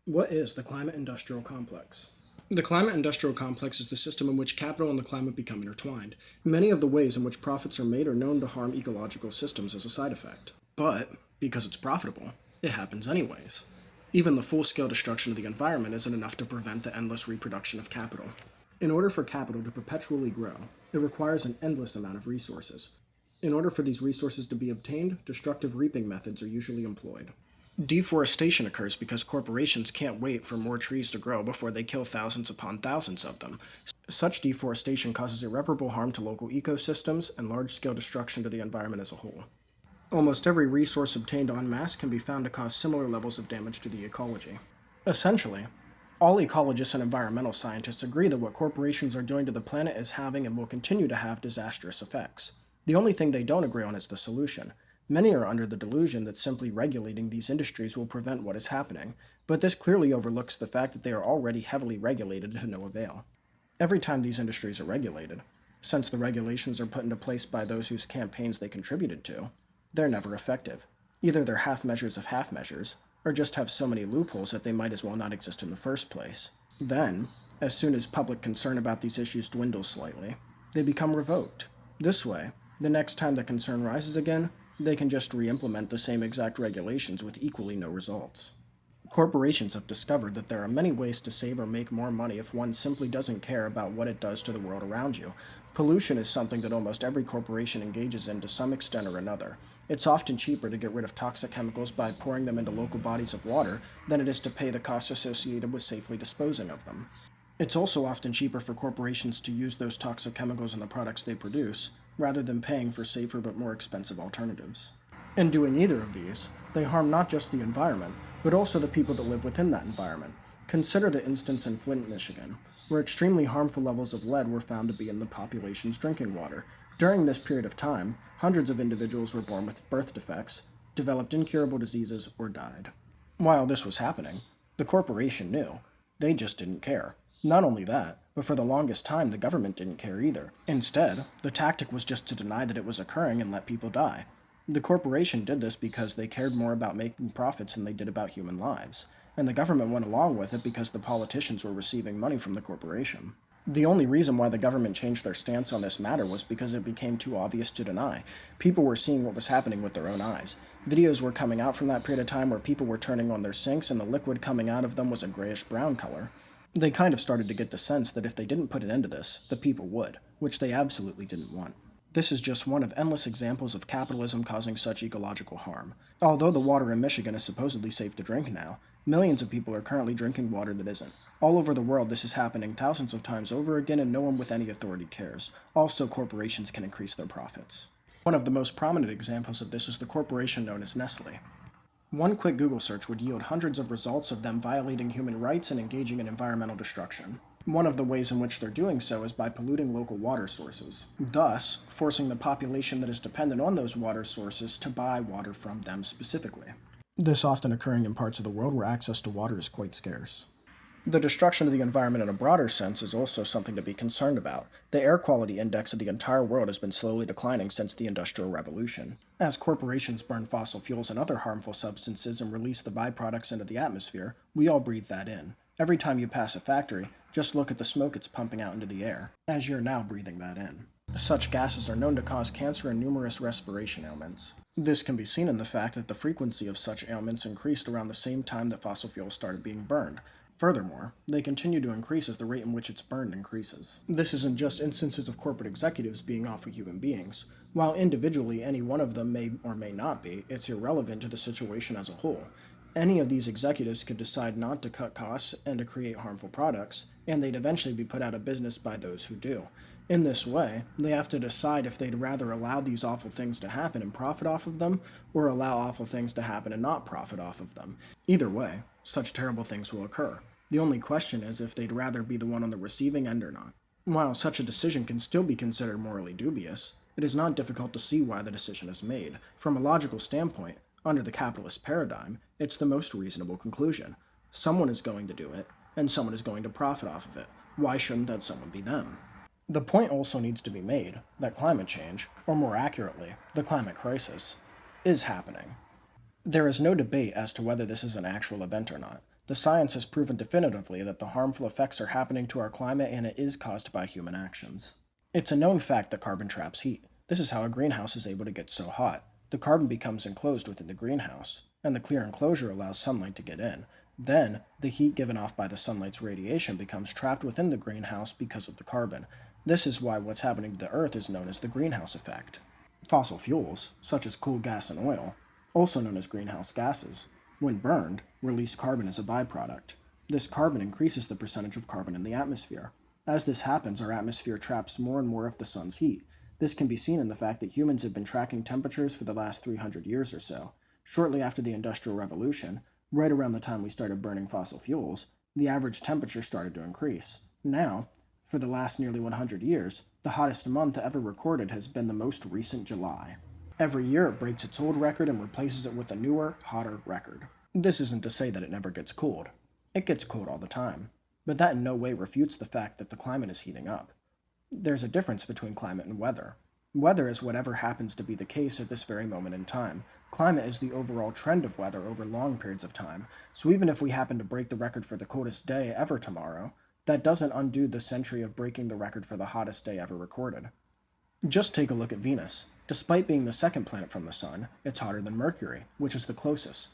What is the climate-industrial complex? The climate-industrial complex is the system in which capital and the climate become intertwined. Many of the ways in which profits are made are known to harm ecological systems as a side effect. But, because it's profitable, it happens anyways. Even the full-scale destruction of the environment isn't enough to prevent the endless reproduction of capital. In order for capital to perpetually grow, it requires an endless amount of resources. In order for these resources to be obtained, destructive reaping methods are usually employed. Deforestation occurs because corporations can't wait for more trees to grow before they kill thousands upon thousands of them. Such deforestation causes irreparable harm to local ecosystems and large-scale destruction to the environment as a whole. Almost every resource obtained en masse can be found to cause similar levels of damage to the ecology. Essentially, all ecologists and environmental scientists agree that what corporations are doing to the planet is having and will continue to have disastrous effects. The only thing they don't agree on is the solution. Many are under the delusion that simply regulating these industries will prevent what is happening, but this clearly overlooks the fact that they are already heavily regulated to no avail. Every time these industries are regulated, since the regulations are put into place by those whose campaigns they contributed to, they're never effective. Either they're half measures of half measures, or just have so many loopholes that they might as well not exist in the first place. Then, as soon as public concern about these issues dwindles slightly, they become revoked. This way, the next time the concern rises again, they can just re-implement the same exact regulations with equally no results. Corporations have discovered that there are many ways to save or make more money if one simply doesn't care about what it does to the world around you. Pollution is something that almost every corporation engages in to some extent or another. It's often cheaper to get rid of toxic chemicals by pouring them into local bodies of water than it is to pay the costs associated with safely disposing of them. It's also often cheaper for corporations to use those toxic chemicals in the products they produce, rather than paying for safer but more expensive alternatives. In doing either of these, they harm not just the environment, but also the people that live within that environment. Consider the instance in Flint, Michigan, where extremely harmful levels of lead were found to be in the population's drinking water. During this period of time, hundreds of individuals were born with birth defects, developed incurable diseases, or died. While this was happening, the corporation knew. They just didn't care. Not only that, but for the longest time the government didn't care either. Instead, the tactic was just to deny that it was occurring and let people die. The corporation did this because they cared more about making profits than they did about human lives, and the government went along with it because the politicians were receiving money from the corporation. The only reason why the government changed their stance on this matter was because it became too obvious to deny. People were seeing what was happening with their own eyes. Videos were coming out from that period of time where people were turning on their sinks and the liquid coming out of them was a grayish-brown color. They kind of started to get the sense that if they didn't put an end to this, the people would, which they absolutely didn't want. This is just one of endless examples of capitalism causing such ecological harm. Although the water in Michigan is supposedly safe to drink now, millions of people are currently drinking water that isn't. All over the world this is happening thousands of times over again and no one with any authority cares. Also, corporations can increase their profits. One of the most prominent examples of this is the corporation known as Nestle. One quick Google search would yield hundreds of results of them violating human rights and engaging in environmental destruction. One of the ways in which they're doing so is by polluting local water sources, thus forcing the population that is dependent on those water sources to buy water from them specifically. This often occurring in parts of the world where access to water is quite scarce. The destruction of the environment in a broader sense is also something to be concerned about. The air quality index of the entire world has been slowly declining since the Industrial Revolution. As corporations burn fossil fuels and other harmful substances and release the byproducts into the atmosphere, we all breathe that in. Every time you pass a factory, just look at the smoke it's pumping out into the air, as you're now breathing that in. Such gases are known to cause cancer and numerous respiration ailments. This can be seen in the fact that the frequency of such ailments increased around the same time that fossil fuels started being burned. Furthermore, they continue to increase as the rate in which it's burned increases. This isn't just instances of corporate executives being awful human beings. While individually any one of them may or may not be, it's irrelevant to the situation as a whole. Any of these executives could decide not to cut costs and to create harmful products, and they'd eventually be put out of business by those who do. In this way, they have to decide if they'd rather allow these awful things to happen and profit off of them, or allow awful things to happen and not profit off of them. Either way, such terrible things will occur. The only question is if they'd rather be the one on the receiving end or not. While such a decision can still be considered morally dubious, it is not difficult to see why the decision is made. From a logical standpoint, under the capitalist paradigm, it's the most reasonable conclusion. Someone is going to do it, and someone is going to profit off of it. Why shouldn't that someone be them? The point also needs to be made that climate change, or more accurately, the climate crisis, is happening. There is no debate as to whether this is an actual event or not. The science has proven definitively that the harmful effects are happening to our climate and it is caused by human actions. It's a known fact that carbon traps heat. This is how a greenhouse is able to get so hot. The carbon becomes enclosed within the greenhouse, and the clear enclosure allows sunlight to get in. Then, the heat given off by the sunlight's radiation becomes trapped within the greenhouse because of the carbon. This is why what's happening to the Earth is known as the greenhouse effect. Fossil fuels, such as coal, gas, and oil, also known as greenhouse gases, when burned, release carbon as a byproduct. This carbon increases the percentage of carbon in the atmosphere. As this happens, our atmosphere traps more and more of the sun's heat. This can be seen in the fact that humans have been tracking temperatures for the last 300 years or so. Shortly after the Industrial Revolution, right around the time we started burning fossil fuels, the average temperature started to increase. Now, for the last nearly 100 years, the hottest month ever recorded has been the most recent July. Every year it breaks its old record and replaces it with a newer, hotter record. This isn't to say that it never gets cold. It gets cold all the time. But that in no way refutes the fact that the climate is heating up. There's a difference between climate and weather. Weather is whatever happens to be the case at this very moment in time. Climate is the overall trend of weather over long periods of time, so even if we happen to break the record for the coldest day ever tomorrow, that doesn't undo the century of breaking the record for the hottest day ever recorded. Just take a look at Venus. Despite being the second planet from the Sun, it's hotter than Mercury, which is the closest.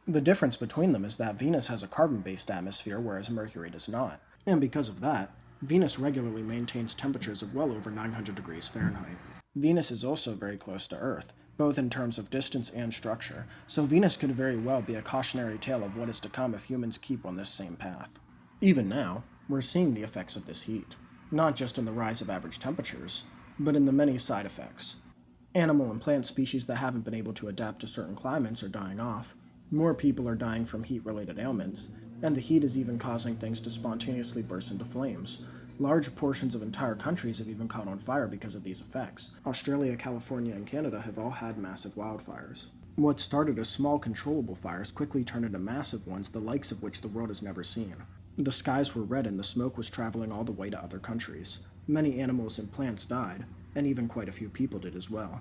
The difference between them is that Venus has a carbon-based atmosphere, whereas Mercury does not. And because of that, Venus regularly maintains temperatures of well over 900 degrees Fahrenheit. Venus is also very close to Earth, both in terms of distance and structure, so Venus could very well be a cautionary tale of what is to come if humans keep on this same path. Even now, we're seeing the effects of this heat, not just in the rise of average temperatures, but in the many side effects. Animal and plant species that haven't been able to adapt to certain climates are dying off, more people are dying from heat-related ailments, and the heat is even causing things to spontaneously burst into flames. Large portions of entire countries have even caught on fire because of these effects. Australia, California, and Canada have all had massive wildfires. What started as small controllable fires quickly turned into massive ones, the likes of which the world has never seen. The skies were red and the smoke was traveling all the way to other countries. Many animals and plants died, and even quite a few people did as well.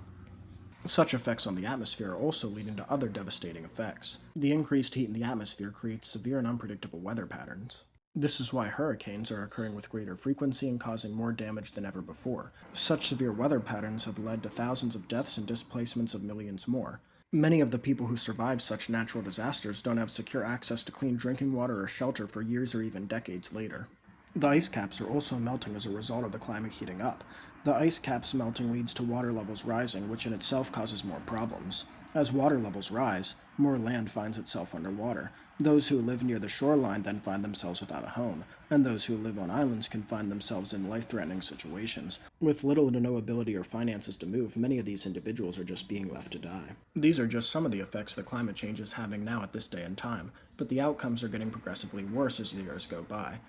Such effects on the atmosphere are also leading to other devastating effects. The increased heat in the atmosphere creates severe and unpredictable weather patterns. This is why hurricanes are occurring with greater frequency and causing more damage than ever before. Such severe weather patterns have led to thousands of deaths and displacements of millions more. Many of the people who survive such natural disasters don't have secure access to clean drinking water or shelter for years or even decades later. The ice caps are also melting as a result of the climate heating up. The ice caps melting leads to water levels rising, which in itself causes more problems. As water levels rise, more land finds itself underwater. Those who live near the shoreline then find themselves without a home, and those who live on islands can find themselves in life-threatening situations. With little to no ability or finances to move, many of these individuals are just being left to die. These are just some of the effects that climate change is having now at this day and time, but the outcomes are getting progressively worse as the years go by.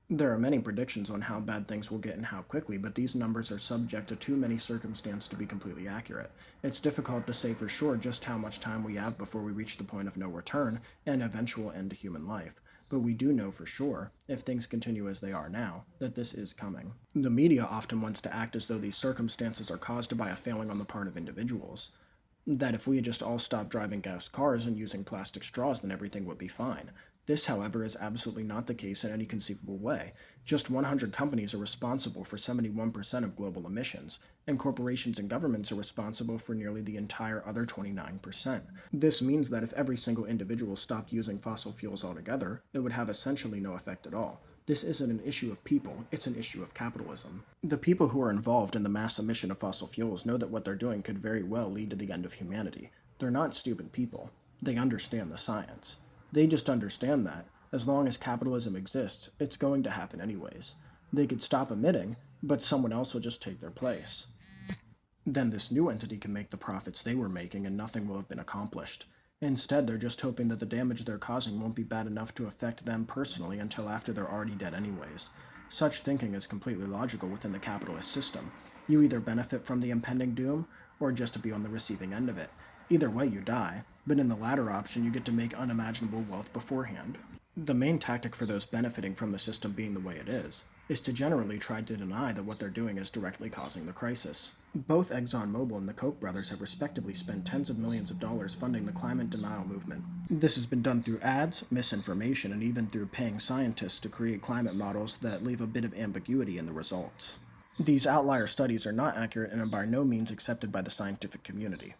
There are many predictions on how bad things will get and how quickly, but these numbers are subject to too many circumstances to be completely accurate. It's difficult to say for sure just how much time we have before we reach the point of no return and eventual end to human life. But we do know for sure, if things continue as they are now, that this is coming. The media often wants to act as though these circumstances are caused by a failing on the part of individuals. That if we had just all stopped driving gas cars and using plastic straws, then everything would be fine. This, however, is absolutely not the case in any conceivable way. Just 100 companies are responsible for 71% of global emissions, and corporations and governments are responsible for nearly the entire other 29%. This means that if every single individual stopped using fossil fuels altogether, it would have essentially no effect at all. This isn't an issue of people, it's an issue of capitalism. The people who are involved in the mass emission of fossil fuels know that what they're doing could very well lead to the end of humanity. They're not stupid people. They understand the science. They just understand that, as long as capitalism exists, it's going to happen anyways. They could stop emitting, but someone else will just take their place. Then this new entity can make the profits they were making and nothing will have been accomplished. Instead, they're just hoping that the damage they're causing won't be bad enough to affect them personally until after they're already dead anyways. Such thinking is completely logical within the capitalist system. You either benefit from the impending doom, or just to be on the receiving end of it. Either way you die, but in the latter option you get to make unimaginable wealth beforehand. The main tactic for those benefiting from the system being the way it is to generally try to deny that what they're doing is directly causing the crisis. Both ExxonMobil and the Koch brothers have respectively spent tens of millions of dollars funding the climate denial movement. This has been done through ads, misinformation, and even through paying scientists to create climate models that leave a bit of ambiguity in the results. These outlier studies are not accurate and are by no means accepted by the scientific community.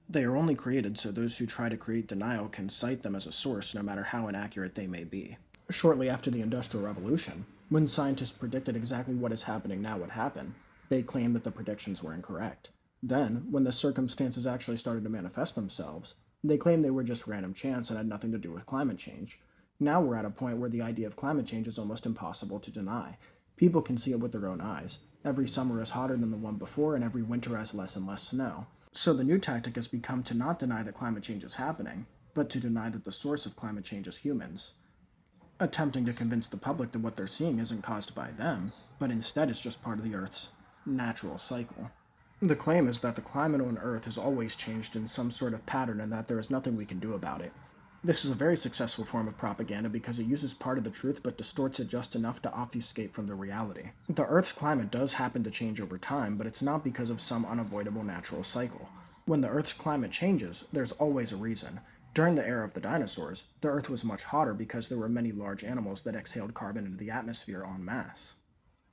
They are only created so those who try to create denial can cite them as a source no matter how inaccurate they may be. Shortly after the Industrial Revolution, when scientists predicted exactly what is happening now would happen, they claimed that the predictions were incorrect. Then, when the circumstances actually started to manifest themselves, they claimed they were just random chance and had nothing to do with climate change. Now we're at a point where the idea of climate change is almost impossible to deny. People can see it with their own eyes. Every summer is hotter than the one before, and every winter has less and less snow. So the new tactic has become to not deny that climate change is happening, but to deny that the source of climate change is humans, attempting to convince the public that what they're seeing isn't caused by them, but instead it's just part of the Earth's natural cycle. The claim is that the climate on Earth has always changed in some sort of pattern and that there is nothing we can do about it. This is a very successful form of propaganda because it uses part of the truth but distorts it just enough to obfuscate from the reality. The Earth's climate does happen to change over time, but it's not because of some unavoidable natural cycle. When the Earth's climate changes, there's always a reason. During the era of the dinosaurs, the Earth was much hotter because there were many large animals that exhaled carbon into the atmosphere en masse.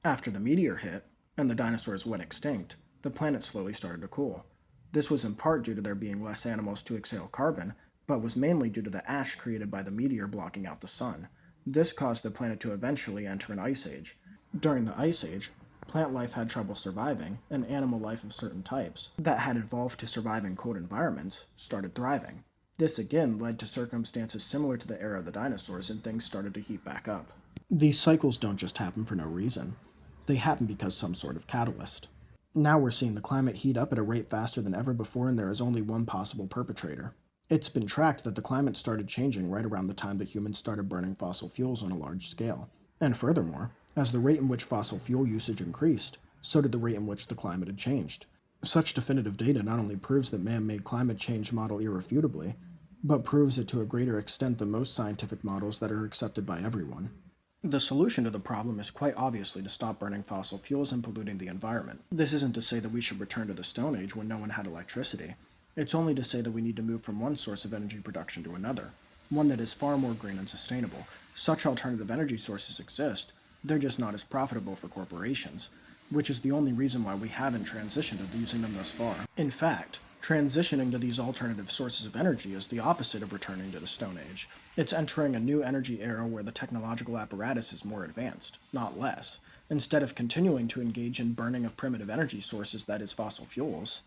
After the meteor hit, and the dinosaurs went extinct, the planet slowly started to cool. This was in part due to there being less animals to exhale carbon, but was mainly due to the ash created by the meteor blocking out the sun. This caused the planet to eventually enter an ice age. During the ice age, plant life had trouble surviving, and animal life of certain types, that had evolved to survive in cold environments, started thriving. This again led to circumstances similar to the era of the dinosaurs, and things started to heat back up. These cycles don't just happen for no reason. They happen because some sort of catalyst. Now we're seeing the climate heat up at a rate faster than ever before, and there is only one possible perpetrator. It's been tracked that the climate started changing right around the time that humans started burning fossil fuels on a large scale. And furthermore, as the rate in which fossil fuel usage increased, so did the rate in which the climate had changed. Such definitive data not only proves that man-made climate change model irrefutably, but proves it to a greater extent than most scientific models that are accepted by everyone. The solution to the problem is quite obviously to stop burning fossil fuels and polluting the environment. This isn't to say that we should return to the Stone Age when no one had electricity. It's only to say that we need to move from one source of energy production to another, one that is far more green and sustainable. Such alternative energy sources exist, they're just not as profitable for corporations, which is the only reason why we haven't transitioned to using them thus far. In fact, transitioning to these alternative sources of energy is the opposite of returning to the Stone Age. It's entering a new energy era where the technological apparatus is more advanced, not less. Instead of continuing to engage in burning of primitive energy sources, that is fossil fuels,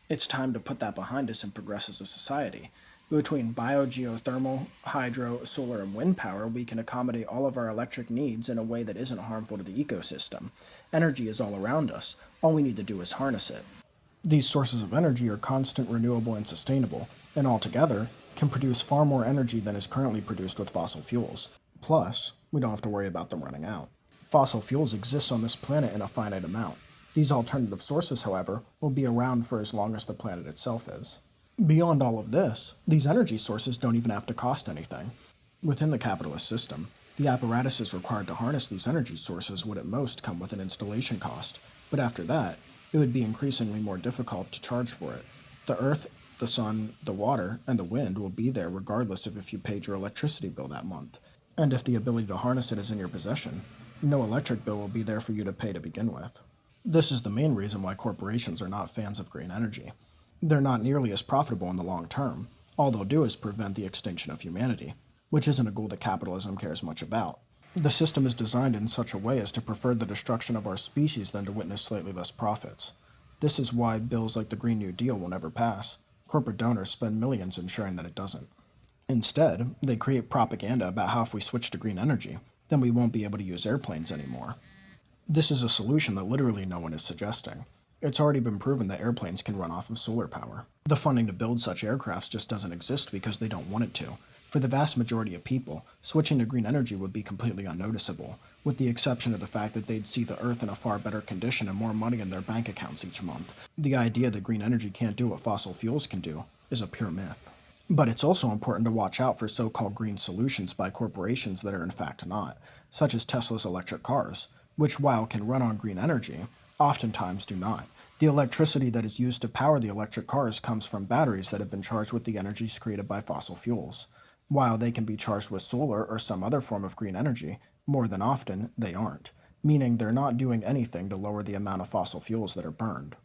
it's time to put that behind us and progress as a society. Between biogeothermal, hydro, solar, and wind power, we can accommodate all of our electric needs in a way that isn't harmful to the ecosystem. Energy is all around us. All we need to do is harness it. These sources of energy are constant, renewable, and sustainable, and altogether can produce far more energy than is currently produced with fossil fuels. Plus, we don't have to worry about them running out. Fossil fuels exist on this planet in a finite amount. These alternative sources, however, will be around for as long as the planet itself is. Beyond all of this, these energy sources don't even have to cost anything. Within the capitalist system, the apparatuses required to harness these energy sources would at most come with an installation cost, but after that, it would be increasingly more difficult to charge for it. The earth, the sun, the water, and the wind will be there regardless of if you paid your electricity bill that month. And if the ability to harness it is in your possession, no electric bill will be there for you to pay to begin with. This is the main reason why corporations are not fans of green energy. They're not nearly as profitable in the long term. All they'll do is prevent the extinction of humanity, which isn't a goal that capitalism cares much about. The system is designed in such a way as to prefer the destruction of our species than to witness slightly less profits. This is why bills like the Green New Deal will never pass. Corporate donors spend millions ensuring that it doesn't. Instead, they create propaganda about how if we switch to green energy, then we won't be able to use airplanes anymore. This is a solution that literally no one is suggesting. It's already been proven that airplanes can run off of solar power. The funding to build such aircrafts just doesn't exist because they don't want it to. For the vast majority of people, switching to green energy would be completely unnoticeable, with the exception of the fact that they'd see the Earth in a far better condition and more money in their bank accounts each month. The idea that green energy can't do what fossil fuels can do is a pure myth. But it's also important to watch out for so-called green solutions by corporations that are in fact not, such as Tesla's electric cars, which while can run on green energy, oftentimes do not. The electricity that is used to power the electric cars comes from batteries that have been charged with the energies created by fossil fuels. While they can be charged with solar or some other form of green energy, more than often they aren't, meaning they're not doing anything to lower the amount of fossil fuels that are burned.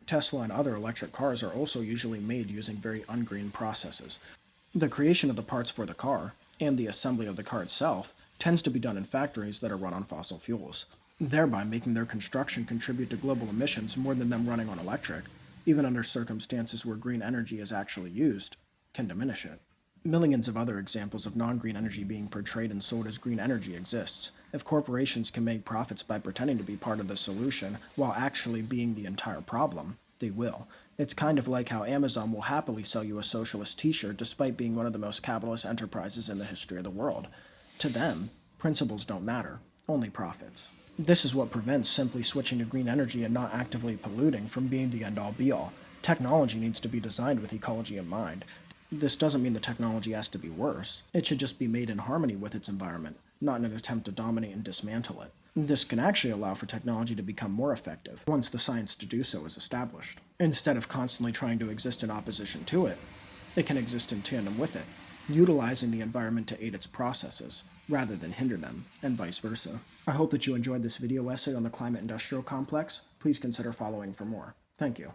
Tesla and other electric cars are also usually made using very ungreen processes. The creation of the parts for the car, and the assembly of the car itself, tends to be done in factories that are run on fossil fuels, thereby making their construction contribute to global emissions more than them running on electric, even under circumstances where green energy is actually used, can diminish it. Millions of other examples of non-green energy being portrayed and sold as green energy exists. If corporations can make profits by pretending to be part of the solution while actually being the entire problem, they will. It's kind of like how Amazon will happily sell you a socialist t-shirt despite being one of the most capitalist enterprises in the history of the world. To them, principles don't matter, only profits. This is what prevents simply switching to green energy and not actively polluting from being the end-all be-all. Technology needs to be designed with ecology in mind. This doesn't mean the technology has to be worse. It should just be made in harmony with its environment, not in an attempt to dominate and dismantle it. This can actually allow for technology to become more effective once the science to do so is established. Instead of constantly trying to exist in opposition to it, it can exist in tandem with it, utilizing the environment to aid its processes, rather than hinder them, and vice versa. I hope that you enjoyed this video essay on the climate industrial complex. Please consider following for more. Thank you.